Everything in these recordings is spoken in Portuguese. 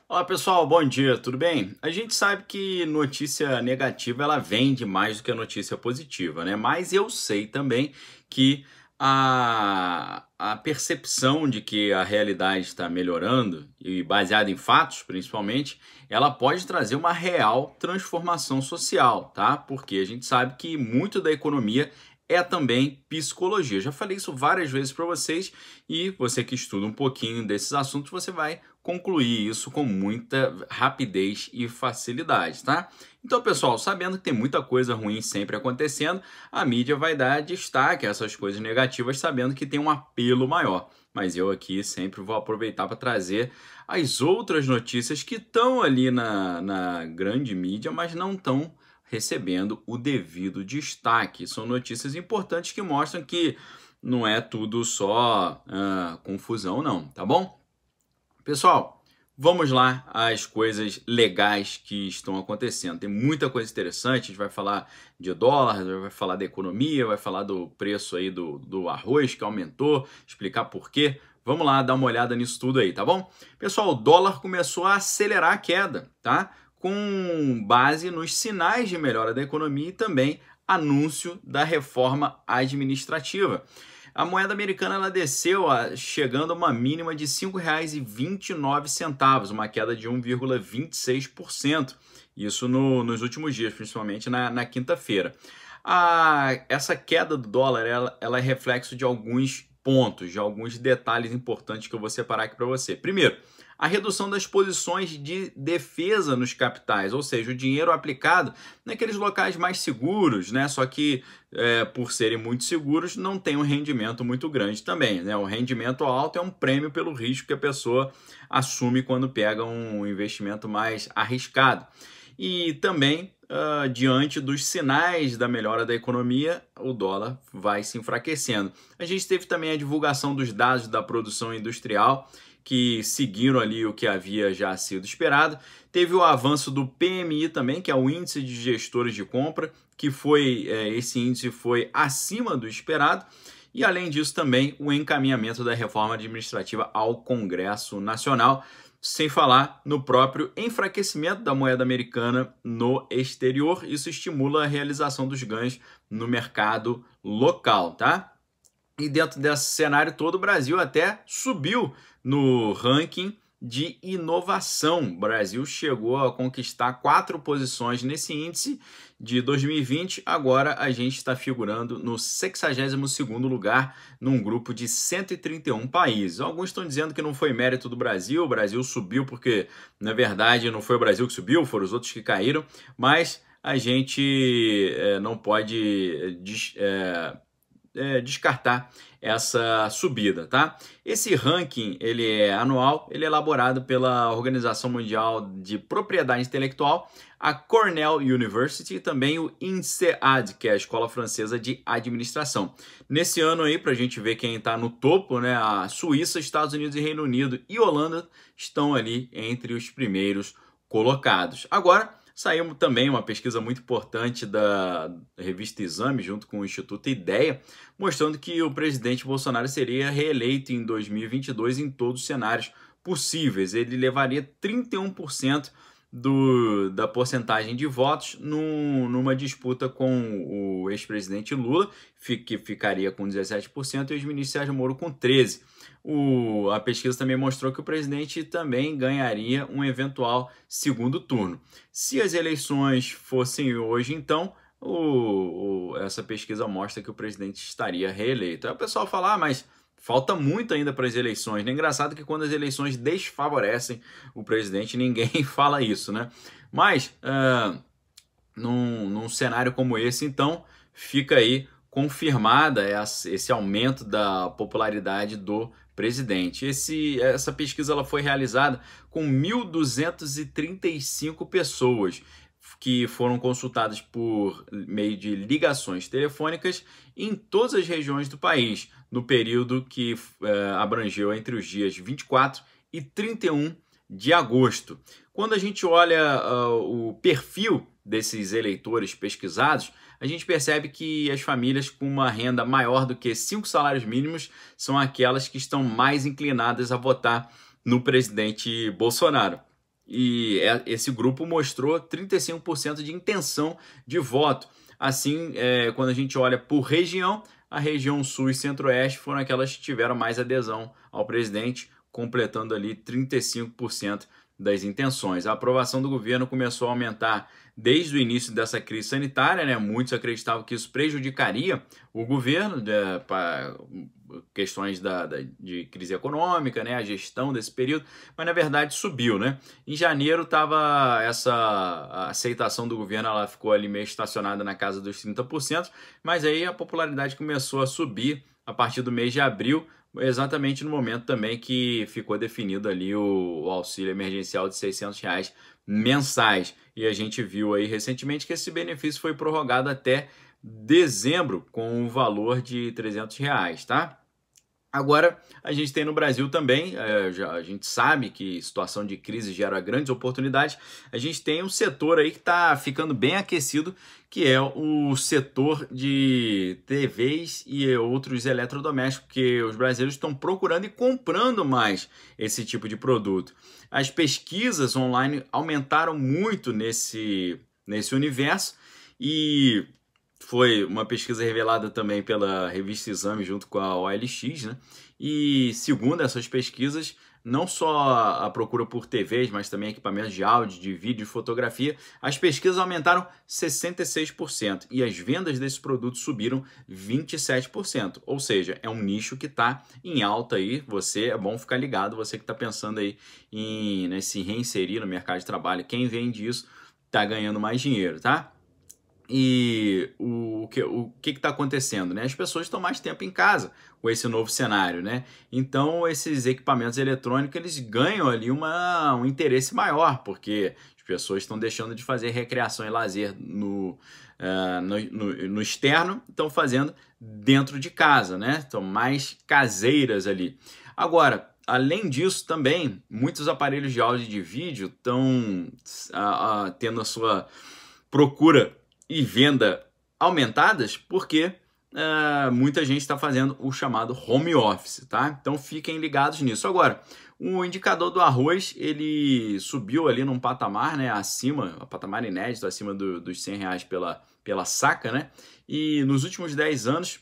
Olá pessoal, bom dia, tudo bem? A gente sabe que notícia negativa ela vende mais do que a notícia positiva, né? Mas eu sei também que a percepção de que a realidade está melhorando, e baseada em fatos principalmente, ela pode trazer uma real transformação social, tá? Porque a gente sabe que muito da economia é também psicologia. Já falei isso várias vezes para vocês e você que estuda um pouquinho desses assuntos, você vai concluir isso com muita rapidez e facilidade, tá? Então, pessoal, sabendo que tem muita coisa ruim sempre acontecendo, a mídia vai dar destaque a essas coisas negativas, sabendo que tem um apelo maior. Mas eu aqui sempre vou aproveitar para trazer as outras notícias que estão ali na grande mídia, mas não estão recebendo o devido destaque. São notícias importantes que mostram que não é tudo só confusão, não, tá bom? Pessoal, vamos lá às coisas legais que estão acontecendo. Tem muita coisa interessante, a gente vai falar de dólar, vai falar da economia, vai falar do preço aí do arroz que aumentou, explicar por quê. Vamos lá dar uma olhada nisso tudo aí, tá bom? Pessoal, o dólar começou a acelerar a queda, tá? Com base nos sinais de melhora da economia e também anúncio da reforma administrativa. A moeda americana ela desceu chegando a uma mínima de R$ 5,29, uma queda de 1,26%. Isso nos últimos dias, principalmente na quinta-feira. Essa queda do dólar ela é reflexo de alguns pontos, de alguns detalhes importantes que eu vou separar aqui para você. Primeiro, a redução das posições de defesa nos capitais, ou seja, o dinheiro aplicado naqueles locais mais seguros, né? Só que por serem muito seguros, não tem um rendimento muito grande também, né? O rendimento alto é um prêmio pelo risco que a pessoa assume quando pega um investimento mais arriscado. E também, diante dos sinais da melhora da economia, o dólar vai se enfraquecendo. A gente teve também a divulgação dos dados da produção industrial, que seguiram ali o que havia já sido esperado. Teve o avanço do PMI também, que é o índice de gestores de compra, que esse índice foi acima do esperado. E além disso também o encaminhamento da reforma administrativa ao Congresso Nacional, sem falar no próprio enfraquecimento da moeda americana no exterior. Isso estimula a realização dos ganhos no mercado local, tá? E dentro desse cenário todo, o Brasil até subiu no ranking de inovação. O Brasil chegou a conquistar 4 posições nesse índice de 2020. Agora a gente está figurando no 62º lugar num grupo de 131 países. Alguns estão dizendo que não foi mérito do Brasil, o Brasil subiu porque, na verdade, não foi o Brasil que subiu, foram os outros que caíram, mas a gente não pode descartar essa subida, tá? Esse ranking, ele é anual, ele é elaborado pela Organização Mundial de Propriedade Intelectual, a Cornell University e também o INSEAD, que é a Escola Francesa de Administração. Nesse ano aí, para a gente ver quem está no topo, né? A Suíça, Estados Unidos e Reino Unido e Holanda estão ali entre os primeiros colocados. Agora, saiu também uma pesquisa muito importante da revista Exame, junto com o Instituto Ideia, mostrando que o presidente Bolsonaro seria reeleito em 2022 em todos os cenários possíveis. Ele levaria 31% da porcentagem de votos numa disputa com o ex-presidente Lula, que ficaria com 17%, e o ex-ministro Sérgio Moro com 13%. A pesquisa também mostrou que o presidente também ganharia um eventual segundo turno. Se as eleições fossem hoje, então, essa pesquisa mostra que o presidente estaria reeleito. Aí o pessoal fala, mas falta muito ainda para as eleições. É engraçado que quando as eleições desfavorecem o presidente, ninguém fala isso, né? Mas, num cenário como esse, então, fica aí confirmada esse aumento da popularidade do presidente. Essa pesquisa ela foi realizada com 1.235 pessoas que foram consultadas por meio de ligações telefônicas em todas as regiões do país, no período que abrangeu entre os dias 24 e 31 de agosto. Quando a gente olha o perfil desses eleitores pesquisados, a gente percebe que as famílias com uma renda maior do que 5 salários mínimos são aquelas que estão mais inclinadas a votar no presidente Bolsonaro. esse grupo mostrou 35% de intenção de voto. Assim, quando a gente olha por região, a região sul e centro-oeste foram aquelas que tiveram mais adesão ao presidente, completando ali 35% das intenções. A aprovação do governo começou a aumentar desde o início dessa crise sanitária, né? Muitos acreditavam que isso prejudicaria o governo, para questões de crise econômica, né? A gestão desse período, mas na verdade subiu, né? Em janeiro estava a aceitação do governo, ela ficou ali meio estacionada na casa dos 30%, mas aí a popularidade começou a subir a partir do mês de abril, exatamente no momento também que ficou definido ali o auxílio emergencial de R$600 mensais. E a gente viu aí recentemente que esse benefício foi prorrogado até dezembro com o valor de R$300, tá? Agora, a gente tem no Brasil também, a gente sabe que situação de crise gera grandes oportunidades, a gente tem um setor aí que está ficando bem aquecido, que é o setor de TVs e outros eletrodomésticos, que os brasileiros estão procurando e comprando mais esse tipo de produto. As pesquisas online aumentaram muito nesse universo e foi uma pesquisa revelada também pela revista Exame junto com a OLX, né? E segundo essas pesquisas, não só a procura por TVs, mas também equipamentos de áudio, de vídeo e fotografia, as pesquisas aumentaram 66% e as vendas desses produtos subiram 27%. Ou seja, é um nicho que está em alta aí. É bom ficar ligado, você que está pensando aí em se reinserir no mercado de trabalho. Quem vende isso está ganhando mais dinheiro, tá? E o que está acontecendo, né? As pessoas estão mais tempo em casa com esse novo cenário, né? Então, esses equipamentos eletrônicos, eles ganham ali um interesse maior, porque as pessoas estão deixando de fazer recreação e lazer no externo, estão fazendo dentro de casa, né? Estão mais caseiras ali. Agora, além disso, também, muitos aparelhos de áudio e de vídeo estão tendo a sua procura e venda aumentadas porque muita gente está fazendo o chamado home office, tá? Então fiquem ligados nisso. Agora, o indicador do arroz, ele subiu ali num patamar, né, patamar inédito, acima dos R$100 pela saca, né? E nos últimos 10 anos,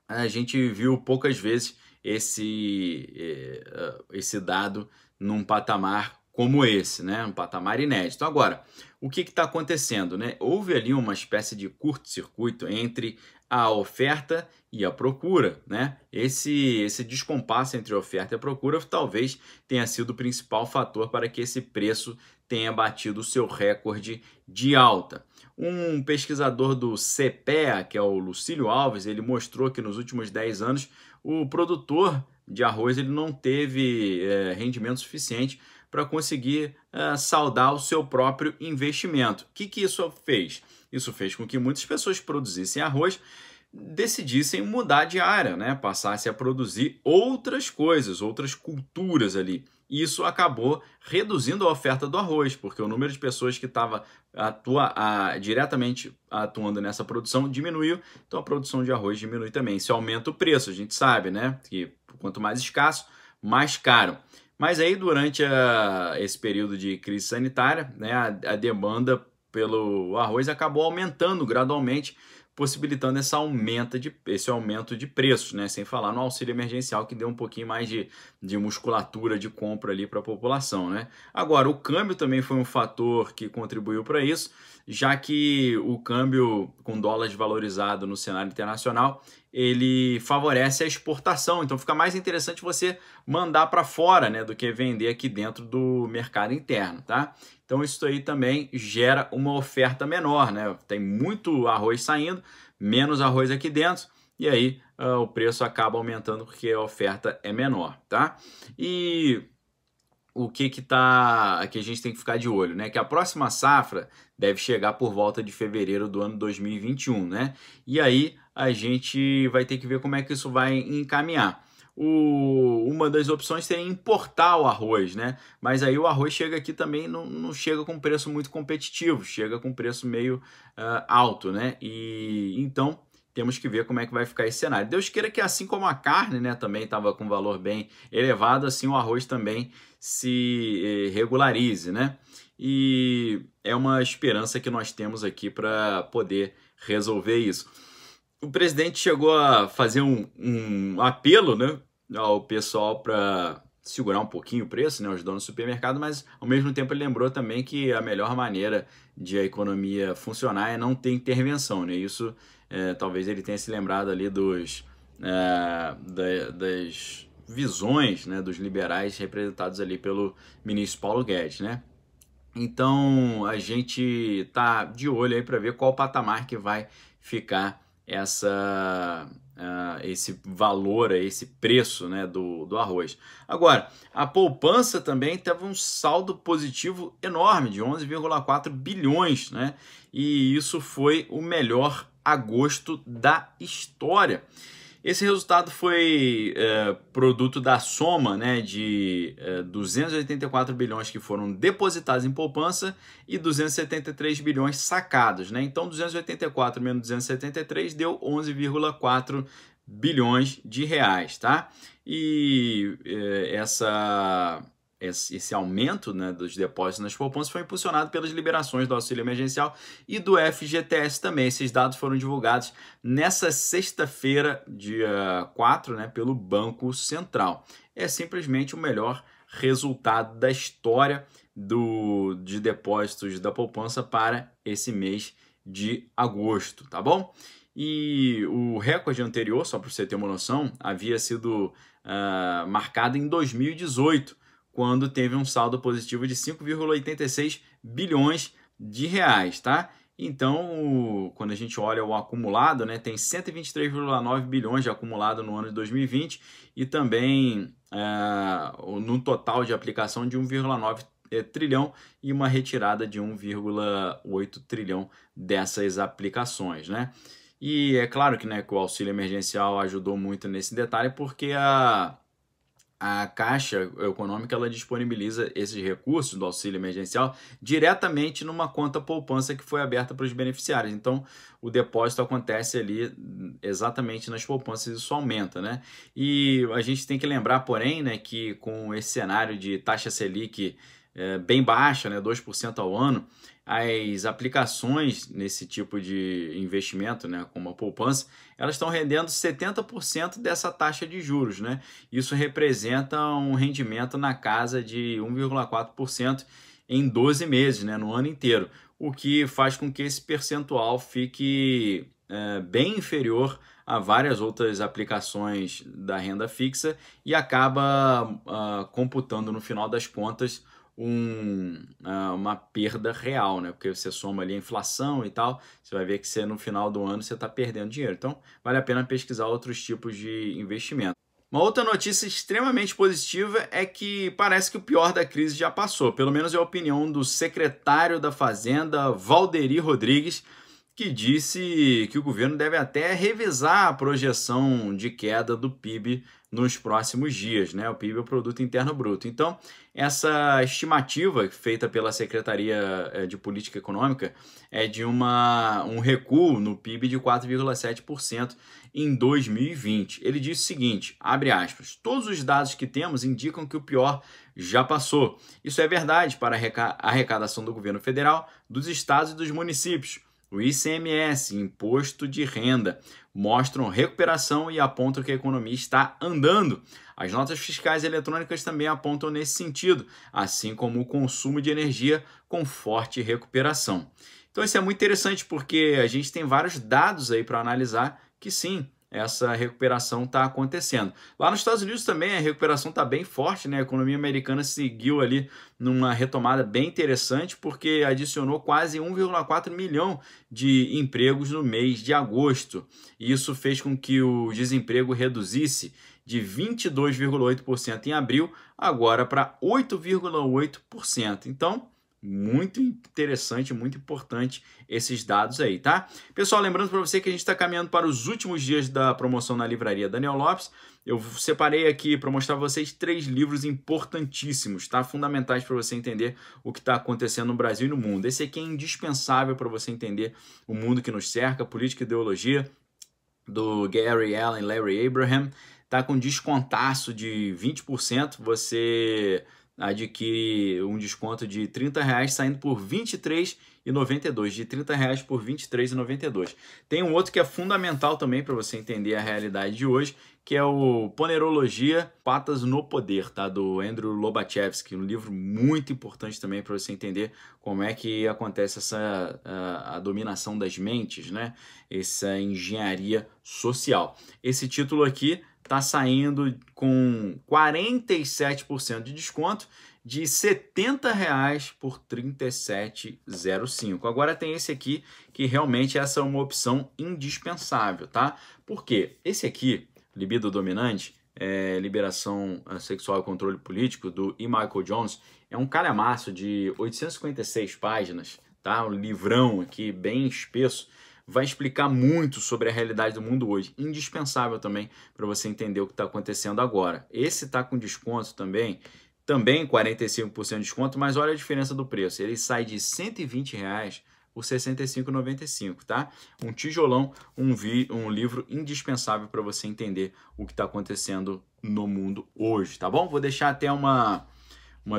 a gente viu poucas vezes esse dado num patamar como esse, né? Um patamar inédito. Agora, o que está acontecendo, né? Houve ali uma espécie de curto-circuito entre a oferta e a procura, né? Esse descompasso entre a oferta e a procura talvez tenha sido o principal fator para que esse preço tenha batido o seu recorde de alta. Um pesquisador do CPEA, que é o Lucílio Alves, ele mostrou que nos últimos 10 anos o produtor de arroz ele não teve rendimento suficiente para conseguir saldar o seu próprio investimento. O que isso fez? Isso fez com que muitas pessoas que produzissem arroz decidissem mudar de área, né? Passassem a produzir outras coisas, outras culturas ali. Isso acabou reduzindo a oferta do arroz, porque o número de pessoas que estava diretamente atuando nessa produção diminuiu, então a produção de arroz diminui também. Isso aumenta o preço, a gente sabe, né? Que quanto mais escasso, mais caro. Mas aí, durante esse período de crise sanitária, né, a demanda pelo arroz acabou aumentando gradualmente, possibilitando esse aumento de preços, né? Sem falar no auxílio emergencial, que deu um pouquinho mais de musculatura de compra ali para a população, né? Agora, o câmbio também foi um fator que contribuiu para isso, já que o câmbio com dólar desvalorizado no cenário internacional, ele favorece a exportação, então fica mais interessante você mandar para fora, né, do que vender aqui dentro do mercado interno, tá? Então isso aí também gera uma oferta menor, né? Tem muito arroz saindo, menos arroz aqui dentro, e aí o preço acaba aumentando porque a oferta é menor, tá? E o que a gente tem que ficar de olho, né? Que a próxima safra deve chegar por volta de fevereiro do ano 2021, né? E aí a gente vai ter que ver como é que isso vai encaminhar. Uma das opções seria importar o arroz, né? Mas aí o arroz chega aqui também, não chega com preço muito competitivo, chega com preço meio alto, né? E então temos que ver como é que vai ficar esse cenário. Deus queira que, assim como a carne, né, também estava com valor bem elevado, assim o arroz também se regularize, né? E é uma esperança que nós temos aqui para poder resolver isso. O presidente chegou a fazer um apelo, né, ao pessoal para segurar um pouquinho o preço, né, os donos do supermercado, mas ao mesmo tempo ele lembrou também que a melhor maneira de a economia funcionar é não ter intervenção, né? Isso talvez ele tenha se lembrado ali das visões, né, dos liberais representados ali pelo ministro Paulo Guedes, né? Então a gente tá de olho aí para ver qual patamar que vai ficar esse valor, esse preço, né, do arroz. Agora, a poupança também teve um saldo positivo enorme de 11,4 bilhões, né? E isso foi o melhor agosto da história. Esse resultado foi produto da soma, né, de 284 bilhões que foram depositados em poupança e 273 bilhões sacados, né? Então, 284 menos 273 deu 11,4 bilhões de reais, tá? E esse aumento, né, dos depósitos nas poupanças foi impulsionado pelas liberações do auxílio emergencial e do FGTS também. Esses dados foram divulgados nessa sexta-feira, dia 4, né, pelo Banco Central. É simplesmente o melhor resultado da história de depósitos da poupança para esse mês de agosto, tá bom? E o recorde anterior, só para você ter uma noção, havia sido marcado em 2018, quando teve um saldo positivo de 5,86 bilhões de reais, tá? Então, quando a gente olha o acumulado, né, tem 123,9 bilhões de acumulado no ano de 2020 e também no total de aplicação de 1,9 trilhão e uma retirada de 1,8 trilhão dessas aplicações, né? E é claro que, né, que o auxílio emergencial ajudou muito nesse detalhe, porque a Caixa Econômica ela disponibiliza esses recursos do auxílio emergencial diretamente numa conta poupança que foi aberta para os beneficiários. Então, o depósito acontece ali exatamente nas poupanças, isso aumenta, né? E a gente tem que lembrar, porém, né, que com esse cenário de taxa Selic bem baixa, né, 2% ao ano, as aplicações nesse tipo de investimento, né, como a poupança, elas estão rendendo 70% dessa taxa de juros, né? Isso representa um rendimento na casa de 1,4% em 12 meses, né, no ano inteiro, o que faz com que esse percentual fique bem inferior a várias outras aplicações da renda fixa e acaba computando no final das contas uma perda real, né? Porque você soma ali a inflação e tal, você vai ver que no final do ano você está perdendo dinheiro. Então, vale a pena pesquisar outros tipos de investimento. Uma outra notícia extremamente positiva é que parece que o pior da crise já passou. Pelo menos é a opinião do secretário da Fazenda, Valderi Rodrigues, que disse que o governo deve até revisar a projeção de queda do PIB nos próximos dias, né? O PIB é o Produto Interno Bruto. Então, essa estimativa feita pela Secretaria de Política Econômica é de um recuo no PIB de 4,7% em 2020. Ele disse o seguinte, abre aspas, todos os dados que temos indicam que o pior já passou. Isso é verdade para a arrecadação do governo federal, dos estados e dos municípios. O ICMS, Imposto de Renda, mostram recuperação e apontam que a economia está andando. As notas fiscais eletrônicas também apontam nesse sentido, assim como o consumo de energia com forte recuperação. Então isso é muito interessante porque a gente tem vários dados aí para analisar que sim, essa recuperação está acontecendo. Lá nos Estados Unidos também a recuperação está bem forte, né? A economia americana seguiu ali numa retomada bem interessante porque adicionou quase 1,4 milhão de empregos no mês de agosto. E isso fez com que o desemprego reduzisse de 22,8% em abril, agora para 8,8%. Então, muito interessante, muito importante esses dados aí, tá? Pessoal, lembrando para você que a gente está caminhando para os últimos dias da promoção na livraria Daniel Lopes. Eu separei aqui para mostrar para vocês 3 livros importantíssimos, tá? Fundamentais para você entender o que está acontecendo no Brasil e no mundo. Esse aqui é indispensável para você entender o mundo que nos cerca, política e ideologia. do Gary Allen, Larry Abraham, tá com descontaço de 20%, você adquire um desconto de R$30 saindo por R$23,92, de R$30 por R$23,92. Tem um outro que é fundamental também para você entender a realidade de hoje, que é o Ponerologia, Patas no Poder, tá? Do Andrew Lobachevsky, um livro muito importante também para você entender como é que acontece a dominação das mentes, né? Essa engenharia social. Esse título aqui está saindo com 47% de desconto, de R$70 por R$37,05. Agora tem esse aqui, que realmente essa é uma opção indispensável, tá? Por quê? Esse aqui, Libido Dominante, Liberação Sexual e Controle Político, do E. Michael Jones, é um calhamaço de 856 páginas, tá? Um livrão aqui bem espesso, vai explicar muito sobre a realidade do mundo hoje. Indispensável também para você entender o que está acontecendo agora. Esse está com desconto também 45% de desconto, mas olha a diferença do preço. Ele sai de R$120 por R$ 65,95, tá? Um tijolão, um livro indispensável para você entender o que está acontecendo no mundo hoje, tá bom? Vou deixar até uma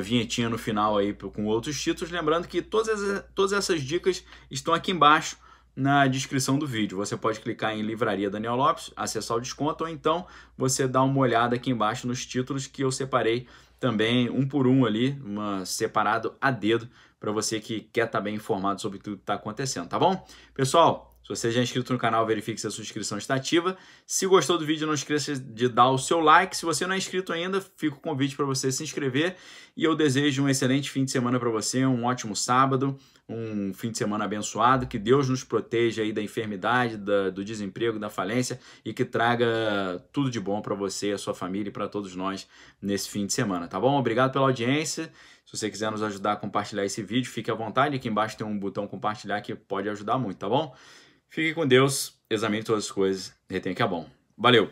vinhetinha no final aí com outros títulos, lembrando que todas essas dicas estão aqui embaixo na descrição do vídeo. Você pode clicar em Livraria Daniel Lopes, acessar o desconto, ou então você dá uma olhada aqui embaixo nos títulos que eu separei também um por um ali, separado a dedo, para você que quer estar bem informado sobre tudo que está acontecendo, tá bom? Pessoal, se você já é inscrito no canal, verifique se a sua inscrição está ativa. Se gostou do vídeo, não esqueça de dar o seu like. Se você não é inscrito ainda, fica o convite para você se inscrever. E eu desejo um excelente fim de semana para você, um ótimo sábado, um fim de semana abençoado. Que Deus nos proteja aí da enfermidade, do desemprego, da falência e que traga tudo de bom para você, a sua família e para todos nós nesse fim de semana, tá bom? Obrigado pela audiência. Se você quiser nos ajudar a compartilhar esse vídeo, fique à vontade. Aqui embaixo tem um botão compartilhar que pode ajudar muito, tá bom? Fique com Deus, examine todas as coisas, retenha que é bom. Valeu!